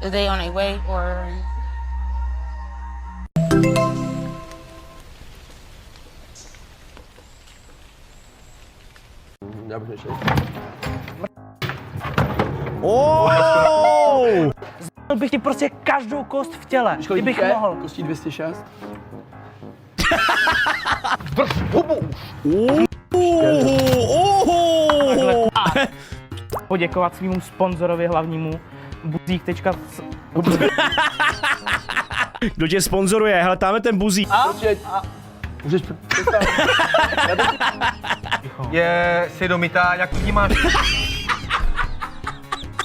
Are they on a way or? Já bych nešel. Zl bych ti prostě každou kost v těle, kdybych mohl. Kostí 206. Poděkovat svýmu sponzorovi hlavnímu Buzík. Kdo tě sponzoruje? Hele, tam je ten Buzík. Můžeš představit? Je svědomitá, jak vnímáš?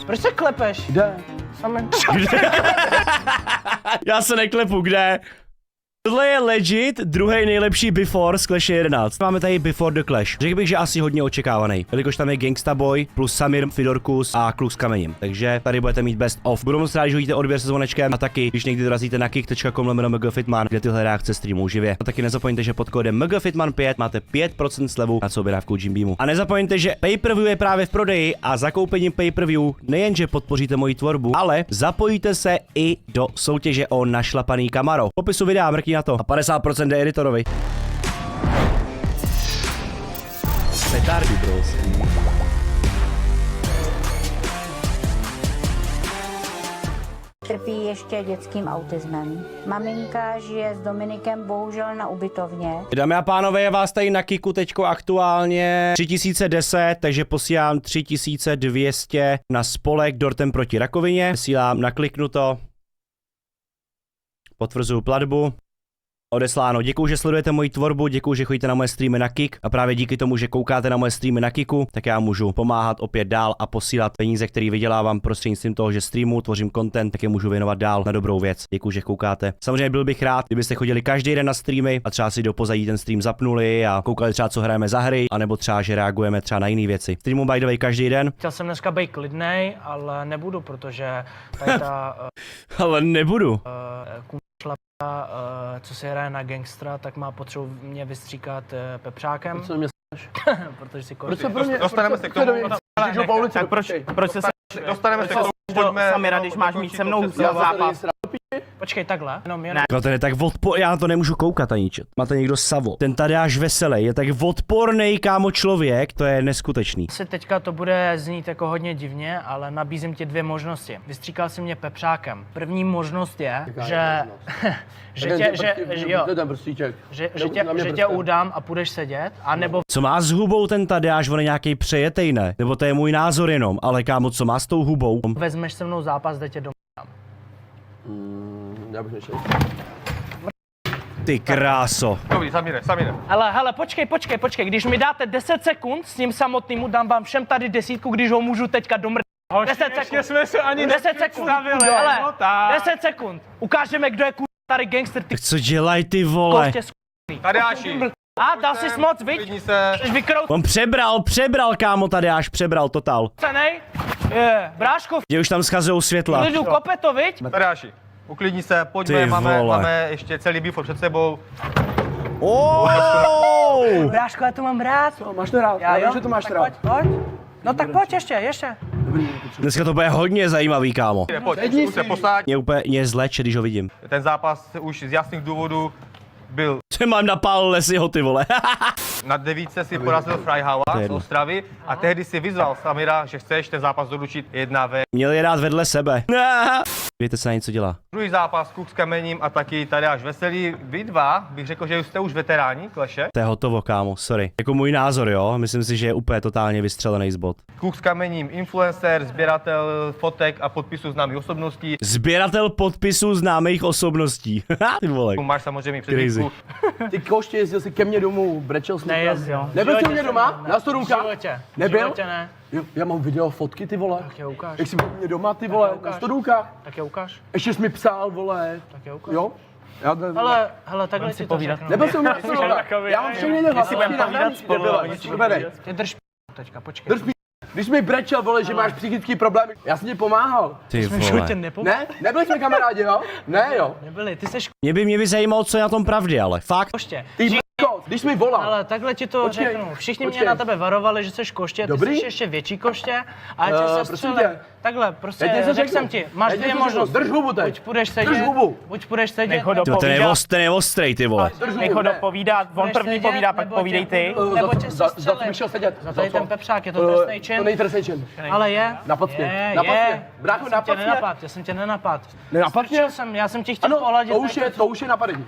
Proč se klepeš? Kde? Já se neklepu, kde? Tohle je legit druhý nejlepší Before z Clash 11. Máme tady Before the Clash. Řekl bych, že asi hodně očekávaný, jelikož tam je Gangsta Boy plus Samir, Fidorkus a Kluk s kamením. Takže tady budete mít best of. Budu moc rád, že hodíte odběr se zvonečkem a taky, když někdy dorazíte na kick.com/mgfitman, kde tyhle reakce streamou živě. A taky nezapomeňte, že pod kódem mgfitman5 máte 5% slevu na objednávku Jim Beamu. A nezapomeňte, že pay-per-view je právě v prodeji a zakoupením pay-per-view nejenže podpoříte moji tvorbu, ale zapojíte se i do soutěže o našlapaný Camaro. V popisu videa mrkni na to. A 50% jde editorovi. Petardy, bros. Trpí ještě dětským autismem. Maminka žije s Dominikem bohužel na ubytovně. Dámy a pánové, je vás tady na Kiku teďko aktuálně 3010, takže posílám 3200 na spolek Dortem proti rakovině. Posílám nakliknuto. Potvrzuju platbu. Odesláno. Děkuju, že sledujete moji tvorbu, děkuju, že chodíte na moje streamy na Kik a právě díky tomu, že koukáte na moje streamy na Kiku, tak já můžu pomáhat opět dál a posílat peníze, které vydělávám prostřednictvím toho, že streamu, tvořím content, tak je můžu věnovat dál na dobrou věc. Děkuju, že koukáte. Samozřejmě byl bych rád, kdybyste chodili každý den na streamy a třeba si do pozadí ten stream zapnuli a koukali třeba, co hrajeme za hry, anebo třeba, že reagujeme třeba na jiné věci. Streamu by the way každý den. Chtěl jsem dneska být klidnej, ale nebudu, protože tady ta Ale nebudu. co se hraje na gangstra, tak má potřebu mě vystříkat pepřákem. Co mě Protože si Proč se pro mě? Dostaneme se k tomu. Tak proč se Dostaneme se k tomu. Pojďme. Samira, když máš mít se mnou zápas? Počkej, takhle. No ten je tak já na to nemůžu koukat ani čet. Máte někdo Savo. Ten Tadeáš Veselej je tak odporný kámo člověk, to je neskutečný. Asi teďka to bude znít jako hodně divně, ale nabízím ti dvě možnosti. Vystříkal si mě pepřákem. První možnost je, že tě udám a půjdeš sedět, anebo Co má s hubou ten Tadeáš, on je nějaký přejetej, ne? Nebo to je můj názor jenom, ale kámo, co má s tou hubou? vezmeš se mnou zápas, jde tě doma. Já bych nešel. Ty kráso. Dobrý, Samire. Hele, počkej, když mi dáte 10 sekund s ním samotným, dám vám všem tady desítku, když ho můžu teďka domrt. 10 sekund. jsme se ani 10 sekund. Hele, 10 sekund. Ukážeme, kdo je tady gangster, ty Tak co dělaj ty vole? kostě Tadeáši. A dal jsi moc, viď? Klidni se. Jsi On přebral kámo Tadeáš, přebral totál. vykroucenej? Bráško, Mě už tam schazujou světla. lidu kope to, viď? Tadeáši. Uklidni se, pojďme, Ty máme vole. ještě celý before před sebou. Bráško, já to mám rád. Máš to rád? Já vím, že to máš Tak rád. pojď. No tak pojď ještě. Dneska to bude hodně zajímavý, kámo. Pojď, už se posaď. Mě úplně zleče, když ho vidím. Ten zápas už z jasných důvodů byl Co mám napál lesiho, ty vole. na devíce si porazil Freihaua z Ostravy a tehdy si vyzval Samira, že chceš ten zápas doručit 1v. Měl je rád vedle sebe. Víte, co na něco dělá. Druhý zápas Kluk s kamením a taky Tadeáš Veselý. Vy dva, bych řekl, že jste už veteráni Clashe. To je hotovo, kámo, sorry. Jako můj názor, jo, myslím si, že je úplně totálně vystřelený z bod. Kluk s kamením, influencer, sběratel fotek a podpisů známých osobností. Sběratel podpisů známých osobností. Ty vole. Máš samozřejmě Crazy. předívku. Ty koště, jezdil jsi ke mně domů, brečel jsi. Nejezdil. Nebyl jsi u mě doma? Na Studůmka? V životě. Nebyl? V životě ne. Jo, já mám video, fotky, ty vole. Tak je ukáž. Jak jsi byl u mě doma, ty vole, na Studůka. Tak je ukáž. Ještě jsi mi psal, vole. Tak je ukáž. Jo? Já, Hele, takhle si to řeknu. nebyl jsem u mě na Studůka. Já mám všechny nehle. si budeme povídat spolu, Dobrý. Ty drž teďka, počkej. Drž Když mi brečel, vole, že máš psychický problémy, já jsem ti pomáhal. Ty Jsme v vole. životě nepomohli. Ne? Nebyli jsme kamarádi, jo? Ne, jo? Nebyli, ty seš Mě by zajímalo, co je na tom pravdě, ale fakt. koště. Ty mrko, Když jsi mi volal. Ale takhle ti to Počkej, řeknu. Všichni počkej. mě na tebe varovali, že jsi koště, ty Dobrý? jsi ještě větší koště a já tě se prosím střelím. tě. Takhle, prostě Já ti něco řekl řeknu. jsem ti, máš Já ti dvě něco řeknu. možnosti. Drž hubu teď. Buď půjdeš Drž sedět, hubu. buď půjdeš sedět, Nech ho nebo To ten je ostrej, ty vole. Drž Nech hubu, ho ne. dopovídat, on Budeš první sedět, povídá, pak nebo povídej tě ty. budu- nebo tě Za co sestřelím. bych šel sedět? Za tady ten pepřák, je to trestný čin. To není trestný čin. Ale je. Napad mě. Je, Napad je. mě. Brácho, Já napad jsem tě mě. nenapad, já jsem tě nenapad. Nenapad mě? Strčil jsem, já jsem ti chtěl Ano, pohladit. to už je napadení.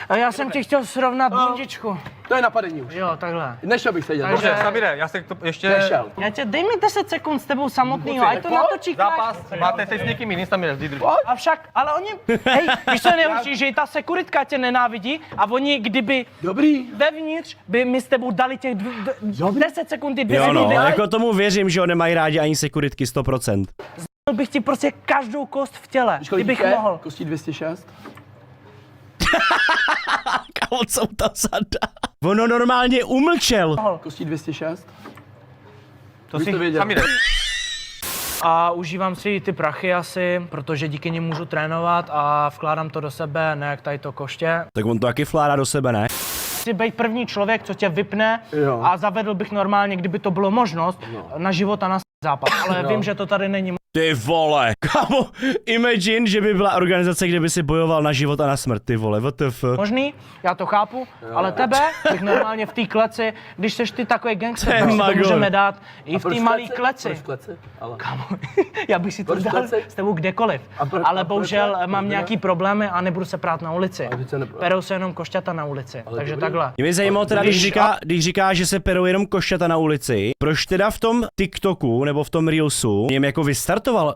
A já jsem ti chtěl srovnat bundičku. To je napadení už. Jo, takhle. Nešel bych sedět. Takže- Dobře, Samire, já se to ještě... Nešel. Já tě, dej mi 10 sekund s tebou samotnýho, ať to pojď, natočí Zápas máte teď s někým jiným, Samire, vždy drž. Avšak, ale oni, hej, víš co je nejhorší, že i ta sekuritka tě nenávidí a oni, kdyby Dobrý. vevnitř by mi s tebou dali těch 10 sekund, ty 2 Jo no, sekundy, jako tomu věřím, že ho nemají rádi ani sekuritky 100%. bych ti prostě každou kost v těle, kdybych mohl. Kostí 206. Kámo, co ta sada? Ono normálně umlčel. Kostí 206. To Bych si to věděl. Samire, A užívám si ty prachy asi, protože díky nim můžu trénovat a vkládám to do sebe, ne jak tady to koště. Tak on to taky fládá do sebe, ne? Chci být první člověk, co tě vypne Jo. a zavedl bych normálně, kdyby to bylo možnost, na život a na zápas. Ale vím, že to tady není. Ty vole, kámo, imagine, že by byla organizace, kde by si bojoval na život a na smrt, ty vole, WTF. Možný, já to chápu, ale tebe bych normálně v té kleci, když seš ty takový To gangster, je tak si to magor. můžeme dát i v Proč té malé Proč kleci. v kleci? Ale. Já bych si to Proč dal kleci? s tebou kdekoliv, a ale proč bohužel ne? mám Proč ne? nějaký problémy a nebudu se prát na ulici. teď se nepro- Perou se jenom košťata na ulici, takže dobrý. takhle. Mě by zajímalo teda, když říká, že se perou jenom košťata na ulici, proč teda v tom TikToku nebo v tom Reelsu něm jako vystartoval?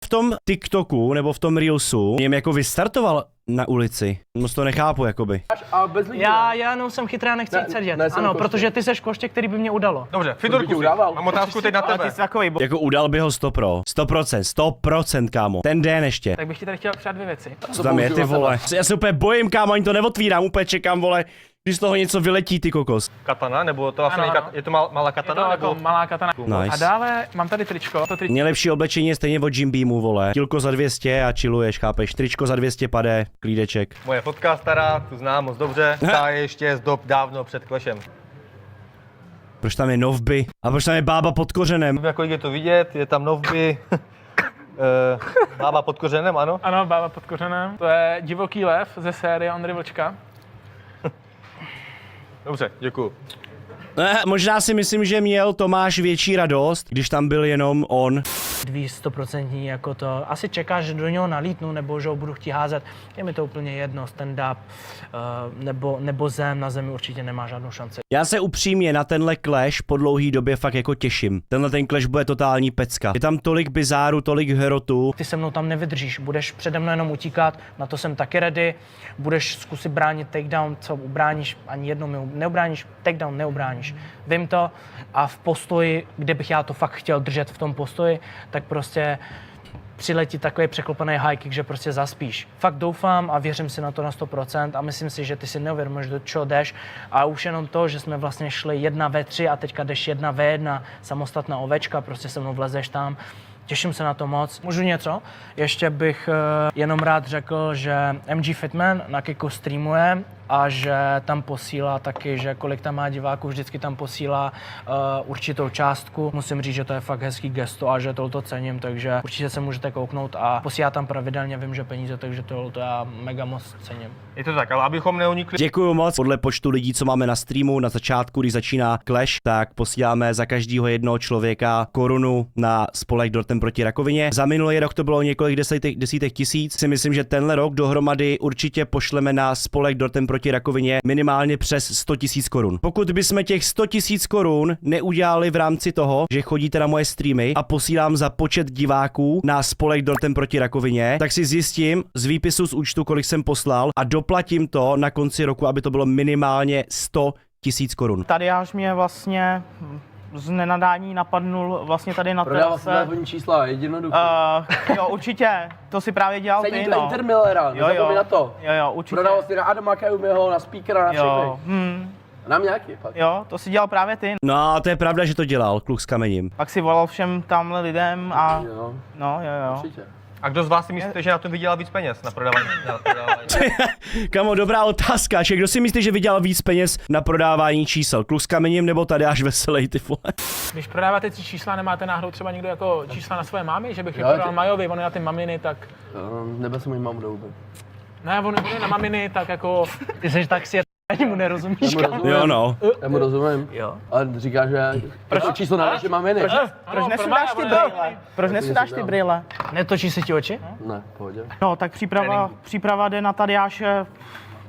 V tom TikToku nebo v tom Reelsu něm jako vystartoval na ulici. Moc to nechápu, jakoby. A bez lidí. Já jenom jsem chytrý a nechci Ne, jít sedět. ne, jsem Ano, koště. protože ty seš koště, který by mě udalo. dobře, by ti Fidorku, udával. mám otázku teď na Ale ty tebe. jsi takový Jako udal by ho 100%, kámo. Ten den ještě. Tak bych ti tady chtěl přát dvě věci. Co tam je, ty vole? Já se úplně bojím, kámo, ani to neotvírám, úplně čekám, vole, když z toho něco vyletí, ty kokos. Katana, nebo to asi Ano, není ano. je to malá Je katana, to jako nebo... malá katana. Nice. A dále mám tady tričko. To tričko Nejlepší oblečení je stejně od Jim Beamu, vole. Kilko za 200 a chilluješ, chápeš? Tričko za 200 pade, klídeček. Moje fotka stará, tu znám moc dobře, ta je ještě z dob dávno před Clashem. Proč tam je novby? A proč tam je bába pod kořenem? Nevím, jak je to vidět, je tam novby, bába pod kořenem, ano. Ano, bába pod kořenem. To je divoký lev ze série Ondry Vlčka. Dobře, děkuju. Možná si myslím, že měl Tomáš větší radost, když tam byl jenom on. 200% jako to. Asi čekáš, že do něho nalítnu, nebo že ho budu chtít házet. Je mi to úplně jedno, stand-up, nebo zem. Na zemi určitě nemá žádnou šanci. Já se upřímně na tenhle clash po dlouhý době fakt jako těším. Tenhle ten clash bude totální pecka. Je tam tolik bizáru, tolik hrotu. Ty se mnou tam nevydržíš, budeš přede mnou jenom utíkat, na to jsem taky ready. Budeš zkusit bránit takedown, co ubráníš, ani jednou mi neubráníš, takedown neubráníš. Vím to a v postoji, kde bych já to fakt chtěl držet v tom postoji, tak prostě přiletí takový překlopený high kick, že prostě zaspíš. Fakt doufám a věřím si na to na 100% a myslím si, že ty si neuvědomuješ, do čeho jdeš. A už jenom to, že jsme vlastně šli 1v3 a teďka jdeš 1v1, samostatná ovečka, prostě se mnou vlezeš tam. Těším se na to moc. Můžu něco? Ještě bych jenom rád řekl, že MG Fitman na Kiku streamuje a že tam posílá taky, že kolik tam má diváků, vždycky tam posílá určitou částku. Musím říct, že to je fakt hezký gesto a že tohle cením, takže určitě se můžete kouknout a posílá tam pravidelně, vím, že peníze, takže tohle já mega moc cením. Je to tak, ale abychom neunikli, Děkuju moc. Podle počtu lidí, co máme na streamu na začátku, když začíná Clash, tak posíláme za každého jednoho člověka korunu na spolek Dortem proti rakovině. Za minulý rok to bylo několik desítek tisíc. Si myslím, že tenhle rok dohromady určitě pošleme na spolek Dortem proti rakovině minimálně přes 100 000 korun. Pokud bychom těch 100 000 korun neudělali v rámci toho, že chodíte na moje streamy a posílám za počet diváků na spolek Dortem proti rakovině, tak si zjistím z výpisu z účtu, kolik jsem poslal a doplatím to na konci roku, aby to bylo minimálně 100 000 korun. Tady až mě vlastně z nenadání napadnul vlastně tady na Prodával si terase. telefonní čísla, jednoduché. Jo, určitě, to si právě dělal ty, Ceník na no. Intermillera, nezapomeň na to. Jo, určitě. Prodával si na Adama Kajumyho, na speakera, na Jo, všechny. A na mě nějaký, fakt. jo, to si dělal právě ty. No a to je pravda, že to dělal kluk s kamením. Pak si volal všem tamhle lidem a Jo, no, jo. určitě. A kdo z vás si myslíte, že na tom vydělal víc peněz na prodávání? Kamo, dobrá otázka. Kdo si myslí, že vydělal víc peněz na prodávání čísel? Kluk s kamením nebo tady až veselý, ty vole? Když prodáváte ty čísla, nemáte náhodou třeba někdo jako čísla na své mámy, že bych je prodal Majovi, on je na ty maminy, tak... Nebe se mojí mamu do vůbec. Ne, on je na maminy, tak jako... Ty jsi tak si ani mu nerozumíš, kam? Jo no. Já mu rozumím. Jo. Ale říká, že to číslo na naše maminy. Proč nesundáš ty brýle? Proč nesundáš ty brýle? Netočí se ti oči? Ne, v pohodě. No, tak příprava jde na Tadeáše.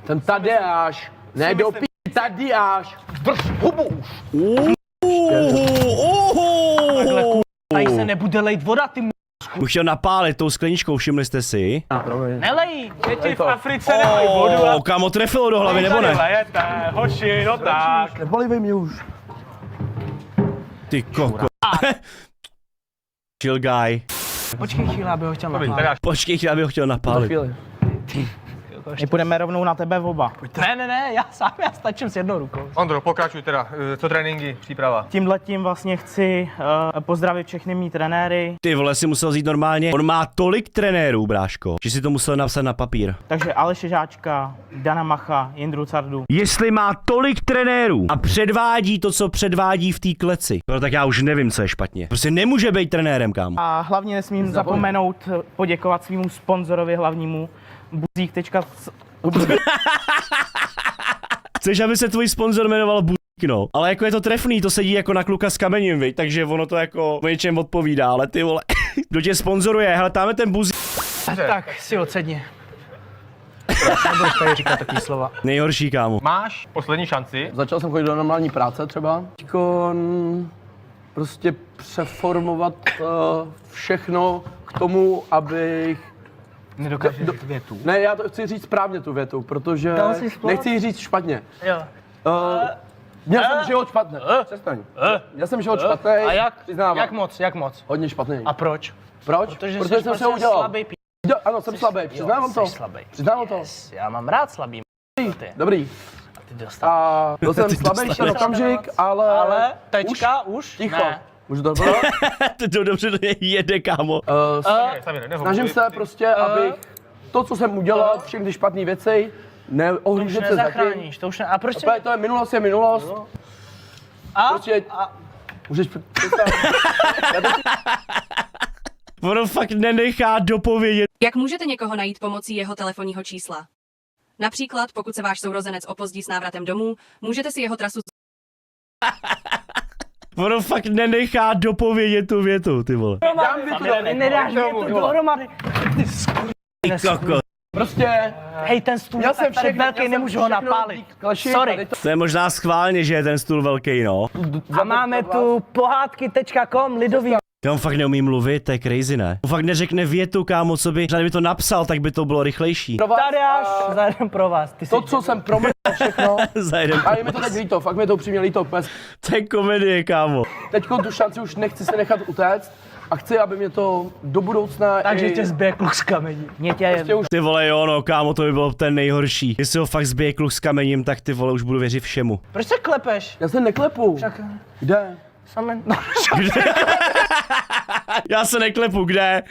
Ten Tadeáš, ne do Tadeáš. Drž hubu už. Tady se nebude lejt voda, ty m***. Už chtěl napálit tou skleničkou, všimli jste si? Nelej! Děti v Africe nemají vodu a... Kámo, trefilo do hlavy, nebo ne? Lejete, hoši, no tak. Nebolívej mě už. Ty koko. Chill guy. Počkej chvíli, aby ho chtěl napálit. Počkej, já bych ho chtěl napálit. My půjdeme rovnou na tebe oba. Ne, já stačím s jednou rukou. Ondro, pokračuj teda. Co tréninky, příprava? Tímhletím vlastně chci pozdravit všechny mý trenéry. Ty vole, si musel vzít normálně. On má tolik trenérů, bráško, že si to musel napsat na papír. Takže Aleše Žáčka, Dana Macha, Jindru Cardu. Jestli má tolik trenérů a předvádí to, co předvádí v té kleci, no tak já už nevím, co je špatně. Prostě nemůže být trenérem, kámo. A hlavně nesmím zapomenout poděkovat svýmu sponzorovi hlavnímu Buzík. Chceš, aby se tvůj sponzor jmenoval Buzík, no. Ale jako je to trefný, to sedí jako na kluka s kamením, viď? Takže ono to jako o něčem odpovídá, ale ty vole. Kdo tě sponzoruje? Hele, tam je ten Buzík. Tak si odsedni. Nebudeš tady říkat takový slova. Nejhorší, kámo. Máš poslední šanci. Začal jsem chodit do normální práce třeba. Teďko prostě přeformovat všechno k tomu, abych... Nedokážeš větu. Ne, já to chci říct správně tu větu, protože nechci ji říct špatně. Jo. Měl jsem život špatný. Přestaň. Měl jsem život špatný. A jak? Přiznávám. Jak moc? Hodně špatný. A proč? Proč? Protože jsem jsi se udělal. slabý Ano, jsem slabý, přiznávám to. Jsi slabý. Přiznávám to. Já mám rád slabý Dobrý. ty dostal. A byl jsem slabý ten okamžik, ale tečka už? ticho. Ne. Můžu to bylo? To dobře jede, kámo. Snažím se prostě, abych to, co jsem udělal, všechny špatné věci, neohlížet se za tím. Nezachráníš, to už ne. A proč si... To je minulost, je minulost. Prostě můžeš představit. Ono fakt nenechá dopovědět. Jak můžete někoho najít pomocí jeho telefonního čísla? Například, pokud se váš sourozenec opozdí s návratem domů, můžete si jeho trasu Ono fakt nenechá dopovědět tu větu, ty vole. Nedáš větu dohromady. Ty koko. Prostě Hej, ten stůl je tak tady velký, nemůžu ho napálit. Sorry. To je možná schválně, že je ten stůl velký, no. A máme tu pohádky.com, lidový. On fakt neumí mluvit, to je crazy, ne? On fakt neřekne větu, kámo, co by, kdyby to napsal, tak by to bylo rychlejší. Tadeáš, zajedem pro vás. Ty to, co jsem proměnil všechno. Zajedem. A je mi to teď líto, fakt mi to upřímně líto. To je komedie, kámo. Teďko tu šanci už nechci se nechat utéct a chci, aby mě to do budoucna... Takže tě zbije kluk s kamení. Mě tě prostě už... Ty vole, jo, no, kámo, to by bylo ten nejhorší. Jestli ho fakt zbije kluk s kamením, tak ty vole, už budu věřit všemu. Proč se klepeš? Já se neklepu. Však... Kde? Samen... Já se neklepu, kde?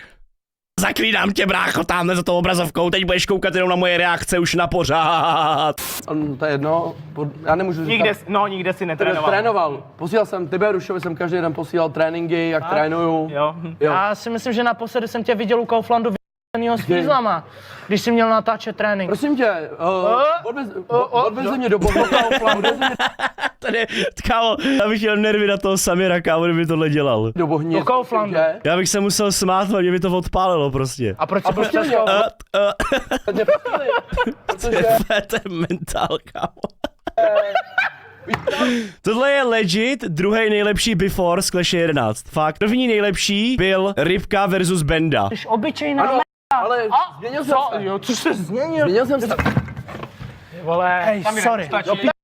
Zaklínám tě, brácho, tamhle za tou obrazovkou, teď budeš koukat jenom na moje reakce už na pořád. To je jedno, já nemůžu říkat. Nikde si netrénoval. Trénoval. Posílal jsem Tiberušovi, jsem každý den posílal tréninky, jak trénuju. Jo. Já si myslím, že naposledy jsem tě viděl u Kauflandu s fízlama, když jsi měl natáčet trénink. Prosím tě, odveze mě do Kauflandu. Tady, kámo, já bych měl nervy na toho Samira, kámo, kdyby tohle dělal. Do Bohnic. Do Kauflandu. Já bych se musel smát, ale mě by to odpálilo prostě. A proč jsi prostě prostě To je mentál, kámo. Tohle je legit druhý nejlepší before z Clash 11. Fakt. První nejlepší byl Rybka versus Benda. Jsi obyčejná Ale změnil jsem se. Jo, co se změnil? Změnil jsem se. Vole, hej, sorry.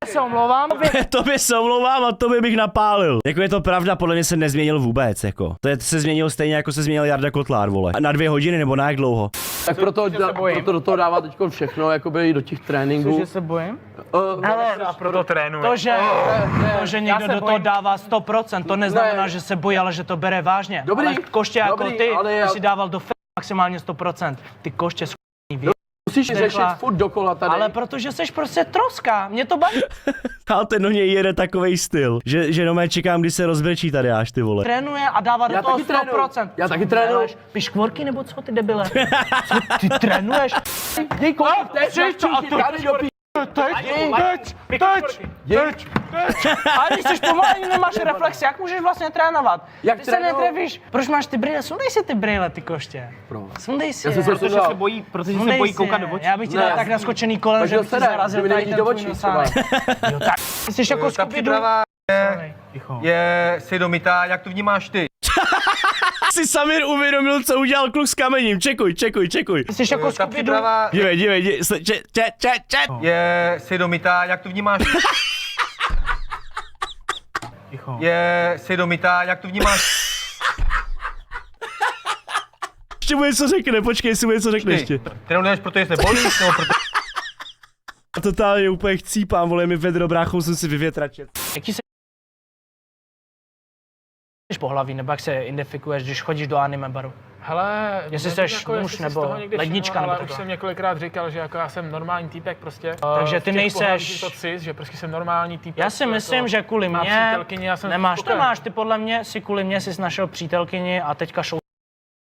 Se omlouvám. Tobě se omlouvám a tobě bych napálil. Jako je to pravda, podle mě se nezměnil vůbec, jako. Se změnil stejně, jako se změnil Jarda Kotlár, vole. Na 2 hodiny nebo na jak dlouho? Tak proto do toho dává teď všechno, jakoby do těch tréninků. Cože se bojím? Ale Proto trénuje. To, že někdo do toho dává 100%, to neznamená, že se bojí, ale že to bere vážně. Dobrý, Ale koště jako dobrý, ty, ale ty si dával do maximálně 100%. Ty koště Musíš řešit furt dokola tady. ale protože seš prostě troska, mě to baví. Ale ten do něj jede takovej styl, že no čekám, kdy se rozbrečí tady až ty vole. Trénuje a dává do Já toho taky trénuju. 100%. Já taky trénuju. Piškvorky nebo co ty debile? Co ty trénuješ? Dej kolik, teď. A když jsi pomalý, nemáš reflex, jak můžeš vlastně trénovat? Jak Ty se trénuju? netrevíš. Proč máš ty brýle? Sundej si ty brýle, ty koště. Sundej si Já jsem je. se sundal. Protože se Sundej bojí si koukat je. do očí. Já bych ti Ne, dal já tak jsem- naskočený kolem, Tak že jo, bych ti sedem, zarazil že mi tady nevidíš ten do tvůj očí nosánek. Jo, tak. Ty jsi jako Ta Scooby-Doo. příprava je svědomitá, jak to vnímáš ty. Si Samir uvědomil, co udělal kluk s kamením. Čekuj. Ty jsi jako Ta Scooby-Doo. příprava Dívej, je svědomitá, jak to vnímáš. Je svědomitá, jak to vnímáš. Ještě mu něco řekne, počkej, jestli mu něco řekne ještě. Trénuješ, protože se bolíš, nebo proto... Totálně úplně chcípám, vole, mi vedro, bráchou jsem si vyvětračet. Jak ti se pohlaví, nebo jak se identifikuješ, když chodíš do anime baru? Hele, Jestli nevím, seš jako, muž jestli jsi nebo z toho někdy lednička všiml, nebo ale už takhle. jsem několikrát říkal, že jako já jsem normální týpek prostě. Takže V ty těch nejseš- pohlavích je to cis, že prostě jsem normální týpek. Já si myslím, že kvůli má mě přítelkyni, já jsem nemáš, to spokojený. máš, ty podle mě si kvůli mě jsi našel přítelkyni a teďka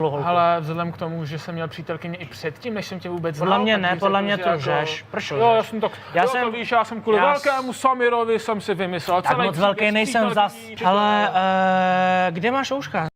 holku. Ale vzhledem k tomu, že jsem měl přítelkyni i předtím, než jsem tě vůbec znal. Podle mě tak ne, bych podle řekl, mě že to jako- lžeš. Proč Jo, lžeš? já jsem tak, Já já jsem- to víš, já jsem kvůli já velkému Samirovi jsem si vymyslel Tak celý moc velký příběh s nejsem zas. přítelkyní. Ale kde máš ouška?